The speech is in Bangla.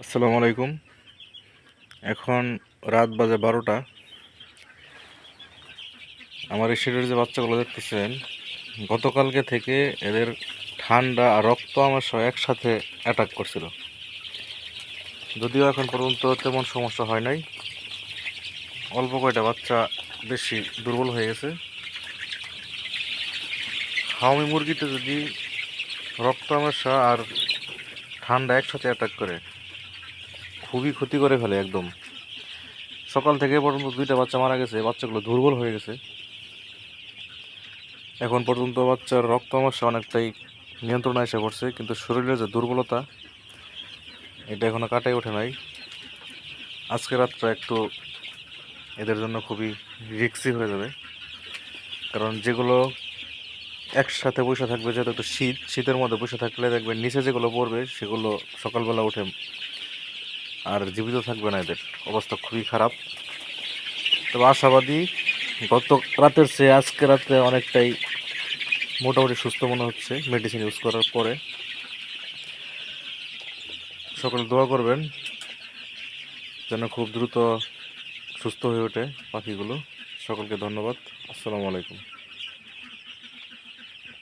আসসালামু আলাইকুম। এখন রাত বাজে 12টা। আমার এই শেডের যে বাচ্চাগুলো দেখতেছেন, গতকালকে থেকে এদের ঠান্ডা আর রক্ত আমাশয় একসাথে অ্যাটাক করছিল। যদিও এখন পর্যন্ত তেমন সমস্যা হয় নাই, অল্প কয়টা বাচ্চা বেশি দুর্বল হয়ে গেছে। হাওমি মুরগিতে যদি রক্ত আমাশা আর ঠান্ডা একসাথে অ্যাটাক করে, খুবই ক্ষতি করে ফেলে একদম। সকাল থেকে পর্যন্ত 2টা বাচ্চা মারা গেছে, বাচ্চাগুলো দুর্বল হয়ে গেছে। এখন পর্যন্ত বাচ্চার রক্ত আমাশা অনেকটাই নিয়ন্ত্রণে এসে পড়ছে, কিন্তু শরীরের যে দুর্বলতা এটা এখনো কাটাই ওঠে নাই। আজকে রাতটা একটু এদের জন্য খুবই রিস্কি হয়ে যাবে, কারণ যেগুলো একসাথে বসে থাকবে, যেহেতু একটু শীতের মধ্যে বসে থাকলে দেখবেন নিচে যেগুলো পড়বে সেগুলো সকালবেলা উঠে আর জীবিত থাকবে না, এদের অবস্থা খুবই খারাপ। তবে আশাবাদী, গত রাতের চেয়ে আজকে রাতে অনেকটাই মোটামুটি সুস্থ মনে হচ্ছে মেডিসিন ইউজ করার পরে। সকলে দোয়া করবেন যেন খুব দ্রুত সুস্থ হয়ে ওঠে পাখিগুলো। সকলকে ধন্যবাদ। আসসালামু আলাইকুম।